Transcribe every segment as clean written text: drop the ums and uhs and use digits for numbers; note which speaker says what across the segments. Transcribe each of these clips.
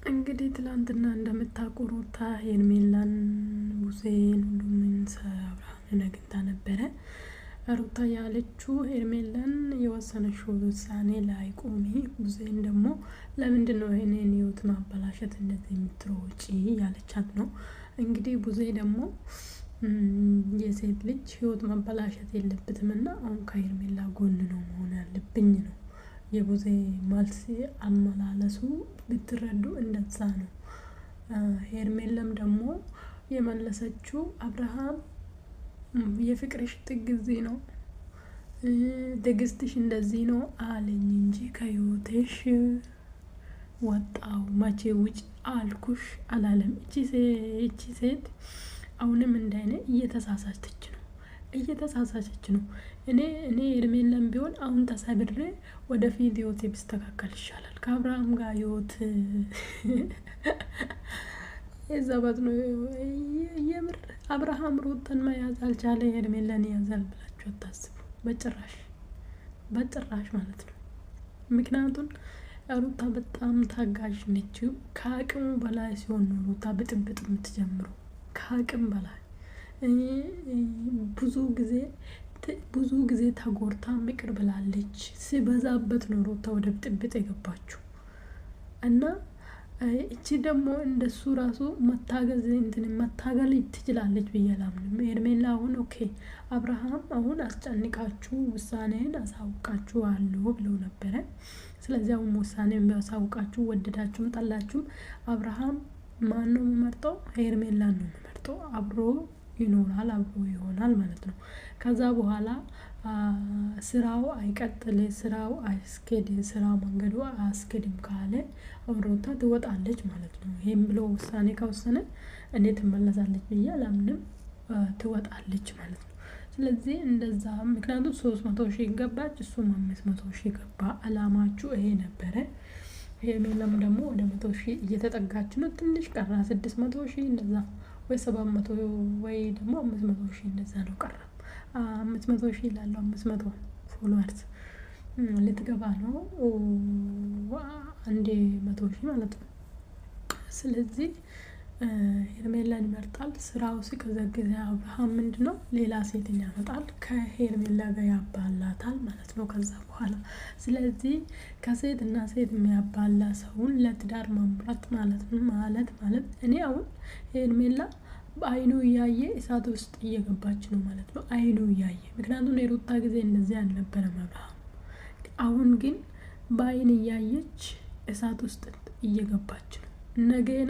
Speaker 1: እንግዲህ ትላንትና እንደምታውቁ ሩታ ሄርሜላን ቡዜን ሁሉምን አብርሃምን አግኝታ ነበረ። ሩታ ያለችው ሄርሜላን የወሰነችው ውሳኔ ላይ ቆሚ፣ ቡዜን ደግሞ ለምንድነው ይሄንን ህይወት ማበላሸት እንደዚህ የምትሮጪ ያለቻት ነው። እንግዲህ ቡዜ ደግሞ የሴት ልጅ ህይወት ማበላሸት የለበትምና አሁን ከሄርሜላ ጎን ነው መሆን ያለብኝ ነው የቡዜ መልስ አመላለሱ ብትረዱ እንደዛ ነው። ሄርሜላም ደግሞ የመለሰችው አብርሃም የፍቅርሽ ጥግ እዚህ ነው፣ ትዕግስትሽ እንደዚህ ነው አለኝ እንጂ ከህይወትሽ ወጣው መቼ ውጭ አልኩሽ አላለም። እቺ ሴት አሁንም እንደኔ እየተሳሳተች ነው። እኔ ሄርሜላም ቢሆን አሁን ተሰብሬ ወደፊት ህይወቴ ቢስተካከል ይሻላል። ከአብርሃም ጋር ህይወት የዛባት ነው። የምር አብርሃም ሩታን መያዝ አልቻለ ሄርሜላን ያዛል ብላችሁ አታስቡ። በጭራሽ ማለት ነው። ምክንያቱም ሩታ በጣም ታጋዥ ነች። ከአቅሙ በላይ ሲሆን ነው ሩታ ብጥብጥ የምትጀምረው። ከአቅም በላይ ብዙ ጊዜ ተጎርታ ይቅር ብላለች። ሲበዛበት ነው ሩታ ወደ ብጥብጥ የገባችው እና እቺ ደግሞ እንደሱ ራሱ መታገል ትችላለች ብዬ አላምንም። ሄርሜላ አሁን ኦኬ አብርሃም አሁን አስጨንቃችሁ ውሳኔን አሳውቃችሁ አለው ብለው ነበረ። ስለዚህ አሁን ውሳኔን ቢያሳውቃችሁ ወደዳችሁም ጠላችሁም አብርሃም ማን ነው የሚመርጠው? ሄርሜላን ነው የሚመርጠው። አብሮ ይኖራል፣ አብሮ ይሆናል ማለት ነው። ከዛ በኋላ ስራው አይቀጥል፣ ስራው አይስኬድ፣ ስራ መንገዱ አያስኬድም ካለ ሩታ ትወጣለች ማለት ነው። ይሄን ብሎ ውሳኔ ከወሰነ እኔ ትመለሳለች ብዬ አላምንም። ትወጣለች ማለት ነው። ስለዚህ እንደዛ ምክንያቱም 300,000 ገባች፣ እሱም 500,000 ገባ። አላማችሁ ይሄ ነበረ። ሄርሜላም ደግሞ ወደ 100,000 እየተጠጋች ነው። ትንሽ ቀራ 600,000 እንደዛ ወይ 700 ወይ ደግሞ 500,000 እንደዛ ነው ቀራ። 500,000 ላለው 500 ፎሎወርስ ልትገባ ነው። አንዴ 100,000 ማለት ነው። ስለዚህ ሄርሜላን ይመርጣል። ስራው ሲቀዘቅዝ አብርሃም ምንድነው ሌላ ሴትን ያመጣል፣ ከሄርሜላ ጋር ያባላታል ማለት ነው ከዛ በኋላ። ስለዚህ ከሴት እና ሴት የሚያባላ ሰውን ለትዳር መምረጥ ማለት እኔ አሁን ሄርሜላ በአይኑ እያየ እሳት ውስጥ እየገባች ነው ማለት ነው። አይኑ እያየ ምክንያቱም የሩታ ጊዜ እንደዚህ አልነበረም አብርሃም። አሁን ግን በአይን እያየች እሳት ውስጥ እየገባች ነው። ነገን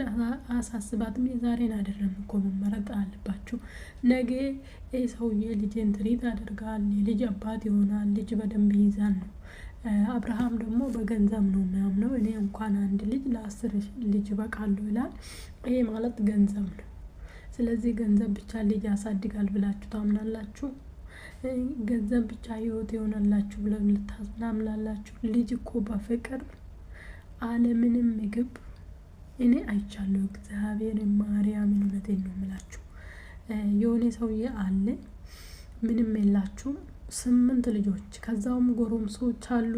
Speaker 1: አሳስባትም። የዛሬን አይደለም እኮ መመረጥ አለባችሁ። ነገ ሰውዬ ልጅን ትሪት ያደርጋል፣ የልጅ አባት ይሆናል፣ ልጅ በደንብ ይይዛል ነው። አብርሃም ደግሞ በገንዘብ ነው የሚያምነው። እኔ እንኳን አንድ ልጅ ለ10 ልጅ በቃለሁ ይላል። ይሄ ማለት ገንዘብ ነው። ስለዚህ ገንዘብ ብቻ ልጅ ያሳድጋል ብላችሁ ታምናላችሁ? ገንዘብ ብቻ ህይወት ይሆናላችሁ ብለን ልታምናላችሁ? ልጅ እኮ በፍቅር አለምንም ምግብ እኔ አይቻለሁ። እግዚአብሔር ማርያምን እውነቴን ነው የምላችሁ። የሆነ ሰውዬ አለ ምንም የላችሁም 8 ልጆች፣ ከዛውም ጎረምሶች አሉ።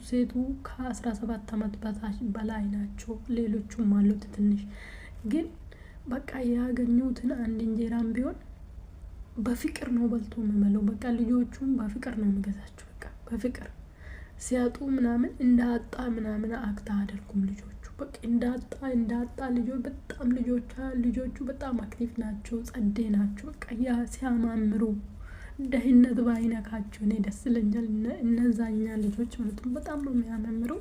Speaker 1: ሴቱ ከ17 ዓመት በላይ ናቸው። ሌሎቹም አሉት ትንሽ። ግን በቃ ያገኙትን አንድ እንጀራም ቢሆን በፍቅር ነው በልቶ የሚመለው። በቃ ልጆቹም በፍቅር ነው የሚገዛቸው። በቃ በፍቅር ሲያጡ ምናምን እንዳጣ ምናምን አክታ አደርጉም ልጆቹ። በቃ እንዳጣ ልጆች በጣም ልጆቹ በጣም አክቲቭ ናቸው፣ ጸዴ ናቸው። በቃ ያ ሲያማምሩ ደህንነት ባይነካቸው እኔ ደስ ይለኛል። እነዛኛ ልጆች ማለት ነው በጣም ነው የሚያማምሩ።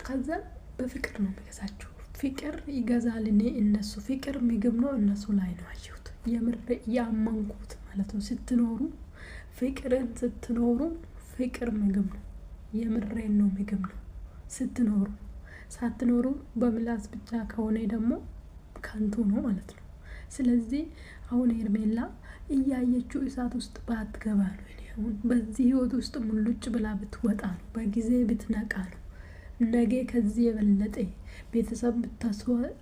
Speaker 1: ከዛ በፍቅር ነው የሚገዛቸው። ፍቅር ይገዛል። እኔ እነሱ ፍቅር ምግብ ነው እነሱ ላይ ነው አየሁት። የምር ያመንኩት ማለት ነው። ፍቅርን ስትኖሩ ፍቅር ምግብ ነው። የምሬን ነው ምግብ ነው ስትኖሩ። ሳትኖሩ በምላስ ብቻ ከሆነ ደግሞ ከንቱ ነው ማለት ነው። ስለዚህ አሁን ሄርሜላ እያየችው እሳት ውስጥ ባትገባ ነው። እኔ አሁን በዚህ ህይወት ውስጥ ሙሉጭ ብላ ብትወጣ ነው፣ በጊዜ ብትነቃ ነው። ነገ ከዚህ የበለጠ ቤተሰብ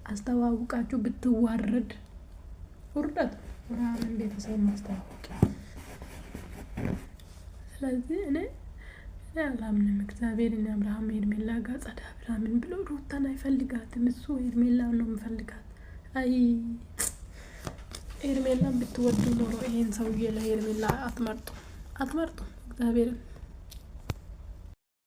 Speaker 1: አስተዋውቃችሁ ብትዋረድ ውርደት ምናምን ቤተሰብ ማስተዋወቅ። ስለዚህ እኔ አላምንም። እግዚአብሔርን አብርሃም ሄርሜላ ጋር ጸዳ ብላ ምን ብሎ ሩታን አይፈልጋትም። እሱ ሄርሜላን ነው የምፈልጋት። አይ ሄርሜላን ብትወዱ ኖሮ ይሄን ሰውዬ ለሄርሜላ አትመርጡም። እግዚአብሔርን